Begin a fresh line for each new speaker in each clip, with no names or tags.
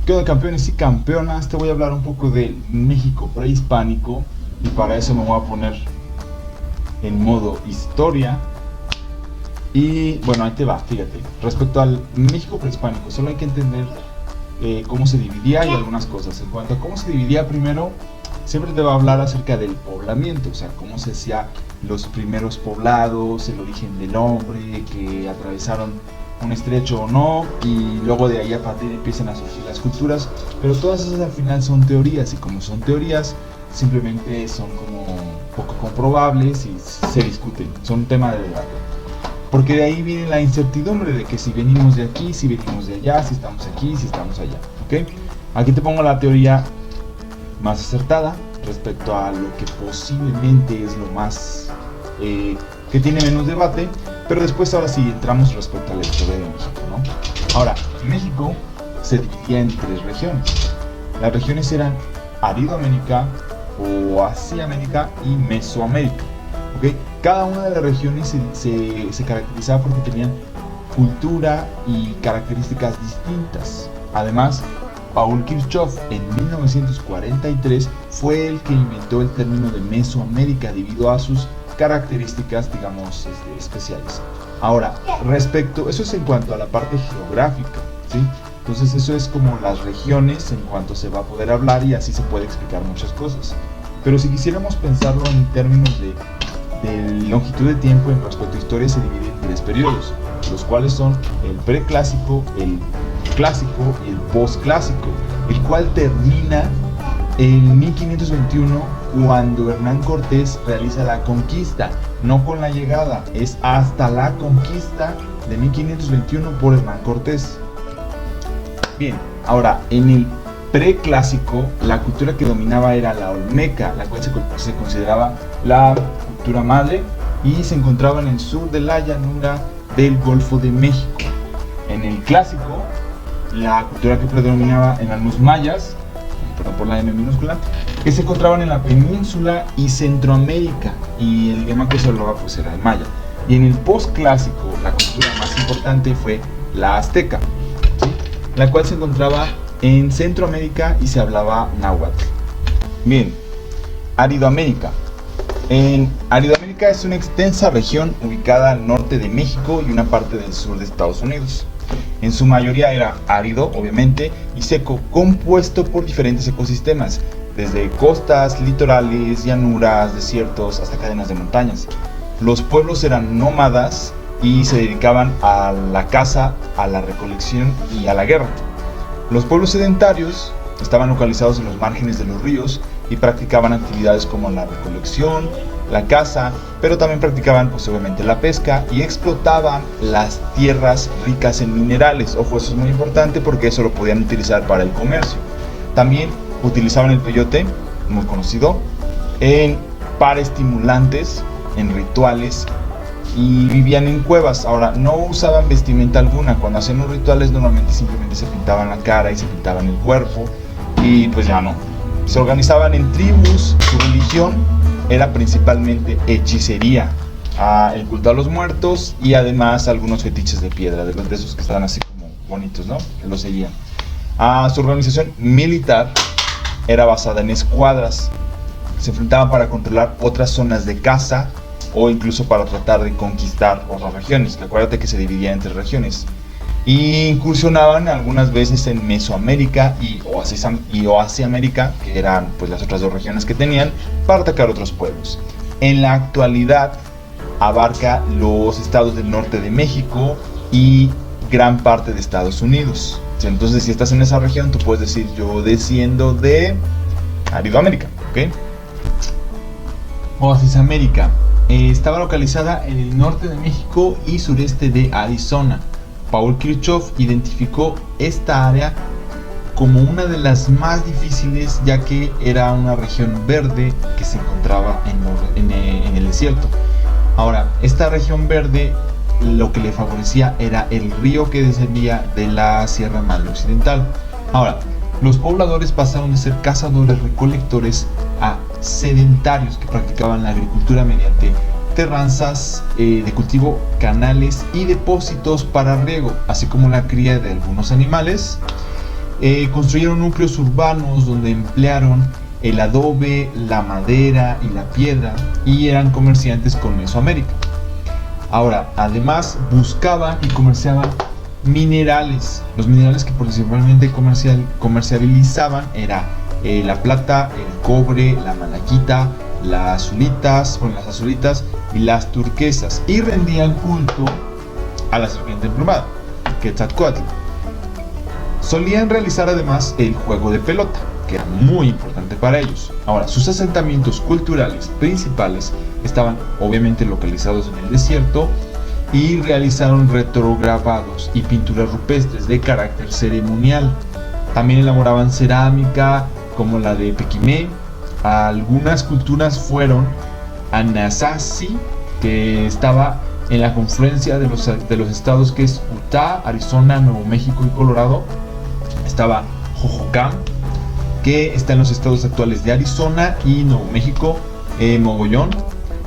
¿Qué onda, campeones y campeonas? Te voy a hablar un poco del México prehispánico y para eso me voy a poner en modo historia. Y bueno, ahí te va, fíjate. Respecto al México prehispánico, solo hay que entender cómo se dividía y algunas cosas. En cuanto a cómo se dividía, primero, siempre te va a hablar acerca del poblamiento, o sea, cómo se hacía los primeros poblados, el origen del hombre, que atravesaron un estrecho o no, y luego de ahí a partir empiezan a surgir las culturas, pero todas esas al final son teorías, y como son teorías, simplemente son como poco comprobables y se discuten, son un tema de debate. Porque de ahí viene la incertidumbre de que si venimos de aquí, si venimos de allá, si estamos aquí, si estamos allá, ¿ok? Aquí te pongo la teoría más acertada respecto a lo que posiblemente es lo más que tiene menos debate, pero después ahora sí entramos respecto a la historia de México, ¿no? Ahora, México se dividía en 3 regiones. Las regiones eran Aridoamérica, Oasiamérica y Mesoamérica, ¿ok? Cada una de las regiones se caracterizaba porque tenían cultura y características distintas. Además, Paul Kirchhoff en 1943 fue el que inventó el término de Mesoamérica debido a sus características, digamos, especiales. Ahora, eso es en cuanto a la parte geográfica, ¿sí? Entonces eso es como las regiones en cuanto se va a poder hablar y así se puede explicar muchas cosas. Pero si quisiéramos pensarlo en términos de longitud de tiempo en respecto a historia, se divide en 3 periodos, los cuales son el preclásico, el clásico y el posclásico, el cual termina en 1521 cuando Hernán Cortés realiza la conquista, no con la llegada, es hasta la conquista de 1521 por Hernán Cortés. Bien, ahora en el preclásico la cultura que dominaba era la olmeca, la cual se consideraba la cultura madre y se encontraba en el sur de la llanura del Golfo de México. En el clásico, la cultura que predominaba eran los mayas, perdón por la M minúscula, que se encontraban en la península y Centroamérica, y el idioma que se hablaba pues era el maya. Y en el postclásico, la cultura más importante fue la azteca, ¿sí? La cual se encontraba en Centroamérica y se hablaba náhuatl. Bien, Aridoamérica. En Aridoamérica es una extensa región ubicada al norte de México y una parte del sur de Estados Unidos. En su mayoría era árido, obviamente, y seco, compuesto por diferentes ecosistemas, desde costas, litorales, llanuras, desiertos, hasta cadenas de montañas. Los pueblos eran nómadas y se dedicaban a la caza, a la recolección y a la guerra. Los pueblos sedentarios estaban localizados en los márgenes de los ríos y practicaban actividades como la recolección, la caza, pero también practicaban pues obviamente la pesca y explotaban las tierras ricas en minerales. Ojo, eso es muy importante porque eso lo podían utilizar para el comercio. También utilizaban el peyote, muy conocido, para estimulantes, en rituales, y vivían en cuevas. Ahora, no usaban vestimenta alguna. Cuando hacían los rituales normalmente simplemente se pintaban la cara y se pintaban el cuerpo y pues ya no. Se organizaban en tribus. Su religión era principalmente hechicería, el culto a los muertos y además algunos fetiches de piedra, de esos que estaban así como bonitos, ¿no? Que lo seguían. Su organización militar era basada en escuadras. Se enfrentaban para controlar otras zonas de caza o incluso para tratar de conquistar otras regiones. Acuérdate que se dividía en 3 regiones. Y incursionaban algunas veces en Mesoamérica y Oasiamérica, que eran pues las otras 2 regiones que tenían, para atacar otros pueblos. En la actualidad abarca los estados del norte de México y gran parte de Estados Unidos. Entonces, si estás en esa región, tú puedes decir: yo desciendo de Aridoamérica, ¿ok? Oasisamérica. Estaba localizada en el norte de México y sureste de Arizona. Paul Kirchhoff identificó esta área como una de las más difíciles, ya que era una región verde que se encontraba en el desierto. Ahora, esta región verde, lo que le favorecía era el río que descendía de la Sierra Madre Occidental. Ahora, los pobladores pasaron de ser cazadores recolectores a sedentarios que practicaban la agricultura mediante terrazas de cultivo, canales y depósitos para riego, así como la cría de algunos animales construyeron núcleos urbanos donde emplearon el adobe, la madera y la piedra, y eran comerciantes con Mesoamérica. Ahora, además buscaban y comerciaban minerales. Los minerales que principalmente comercializaban era la plata, el cobre, la malaquita, las azulitas y las turquesas, y rendían culto a la serpiente emplumada, Quetzalcóatl. Solían realizar además el juego de pelota, que era muy importante para ellos. Ahora, sus asentamientos culturales principales estaban obviamente localizados en el desierto, y realizaron retrograbados y pinturas rupestres de carácter ceremonial. También elaboraban cerámica como la de Pequimé. Algunas culturas fueron Anasazi, que estaba en la confluencia de los estados que es Utah, Arizona, Nuevo México y Colorado. Estaba Jojocam, que está en los estados actuales de Arizona y Nuevo México. Mogollón,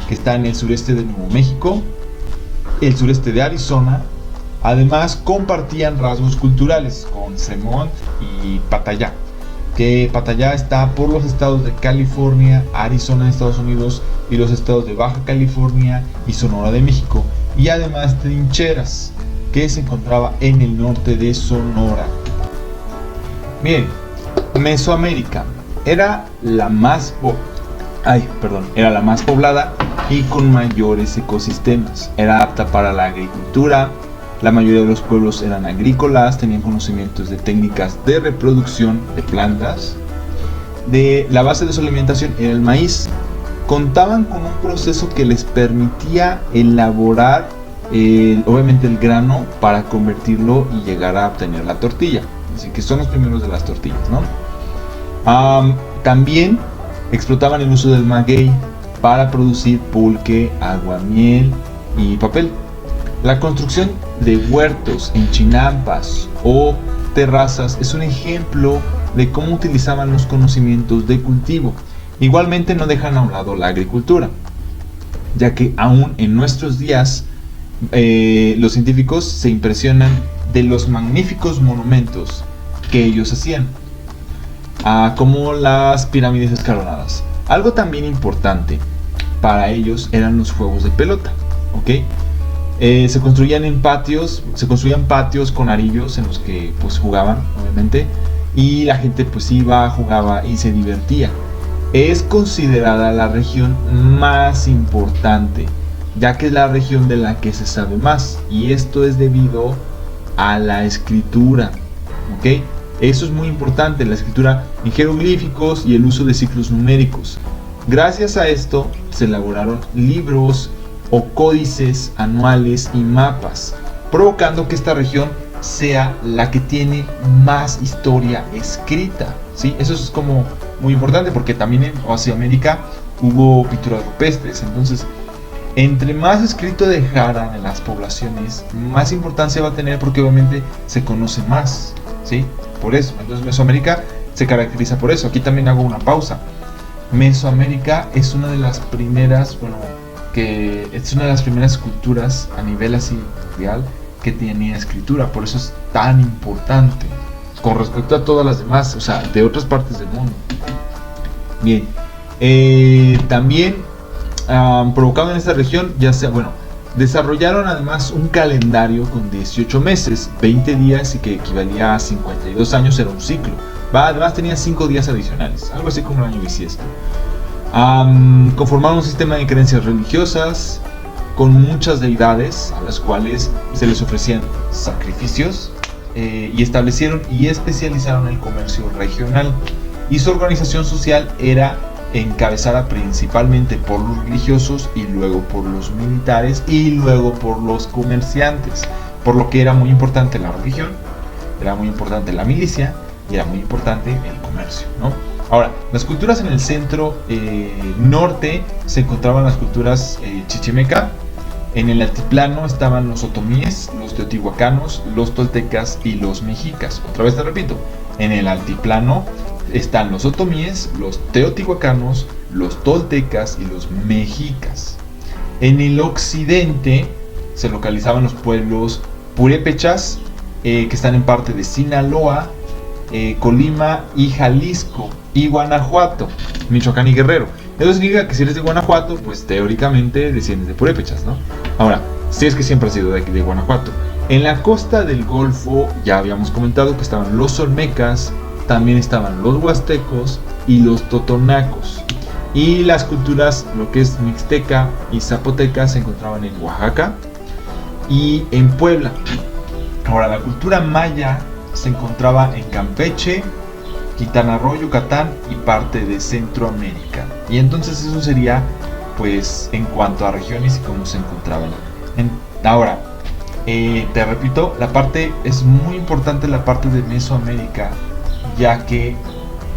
que está en el sureste de Nuevo México, el sureste de Arizona. Además compartían rasgos culturales con Fremont y Pattaya, que Pattaya está por los estados de California, Arizona en Estados Unidos, y los estados de Baja California y Sonora de México, y además Trincheras, que se encontraba en el norte de Sonora. Bien, Mesoamérica era la más poblada y con mayores ecosistemas. Era apta para la agricultura. La mayoría de los pueblos eran agrícolas, tenían conocimientos de técnicas de reproducción de plantas. La base de su alimentación era el maíz. Contaban con un proceso que les permitía elaborar obviamente el grano para convertirlo y llegar a obtener la tortilla. Así que son los primeros de las tortillas, ¿no? También explotaban el uso del maguey para producir pulque, aguamiel y papel. La construcción de huertos en chinampas o terrazas es un ejemplo de cómo utilizaban los conocimientos de cultivo. Igualmente no dejan a un lado la agricultura, ya que aún en nuestros días los científicos se impresionan de los magníficos monumentos que ellos hacían, como las pirámides escalonadas. Algo también importante para ellos eran los juegos de pelota, ¿ok? Se construían patios con arillos en los que pues jugaban, obviamente, y la gente pues iba, jugaba y se divertía. Es considerada la región más importante, ya que es la región de la que se sabe más, y esto es debido a la escritura, ¿ok? Eso es muy importante, la escritura en jeroglíficos y el uso de ciclos numéricos. Gracias a esto se elaboraron libros o códices anuales y mapas, provocando que esta región sea la que tiene más historia escrita, ¿sí? Eso es como muy importante, porque también en Oceamérica hubo pinturas rupestres. Entonces, entre más escrito dejaran en las poblaciones, más importancia va a tener, porque obviamente se conoce más, ¿sí? Por eso, entonces Mesoamérica se caracteriza por eso. Aquí también hago una pausa. Mesoamérica es una de las primeras, es una de las primeras culturas a nivel así mundial que tenía escritura. Por eso es tan importante con respecto a todas las demás, o sea, de otras partes del mundo. Bien, también provocado en esta región, desarrollaron además un calendario con 18 meses, 20 días, y que equivalía a 52 años, era un ciclo. Además tenía 5 días adicionales, algo así como el año bisiesto. Conformaron un sistema de creencias religiosas con muchas deidades a las cuales se les ofrecían sacrificios, y establecieron y especializaron el comercio regional, y su organización social era encabezada principalmente por los religiosos, y luego por los militares, y luego por los comerciantes, por lo que era muy importante la religión, era muy importante la milicia, y era muy importante el comercio, ¿no? Ahora, las culturas en el centro norte se encontraban las culturas chichimeca. En el altiplano estaban los otomíes, los teotihuacanos, los toltecas y los mexicas. Otra vez te repito, en el altiplano están los otomíes, los teotihuacanos, los toltecas y los mexicas. En el occidente se localizaban los pueblos purépechas, que están en parte de Sinaloa, Colima y Jalisco y Guanajuato, Michoacán y Guerrero. Eso significa que si eres de Guanajuato, pues teóricamente desciendes de purépechas, ¿no? Ahora, si es que siempre has sido de aquí de Guanajuato. En la costa del Golfo ya habíamos comentado que estaban los olmecas, también estaban los huastecos y los totonacos. Y las culturas, lo que es mixteca y zapoteca, se encontraban en Oaxaca y en Puebla. Ahora, la cultura maya se encontraba en Campeche, Quintana Roo, Yucatán y parte de Centroamérica. Y entonces eso sería, pues, en cuanto a regiones y cómo se encontraban. Ahora, te repito, la parte es muy importante, la parte de Mesoamérica, ya que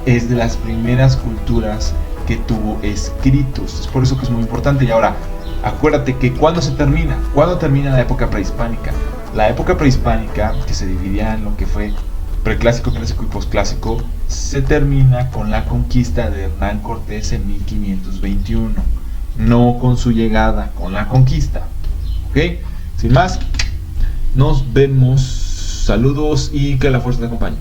es de las primeras culturas que tuvo escritos. Es por eso que es muy importante. Y ahora, acuérdate que ¿cuándo se termina? ¿Cuándo termina la época prehispánica? La época prehispánica, que se dividía en lo que fue preclásico, clásico y posclásico, se termina con la conquista de Hernán Cortés en 1521. No con su llegada, con la conquista. ¿Ok? Sin más, nos vemos. Saludos y que la fuerza te acompañe.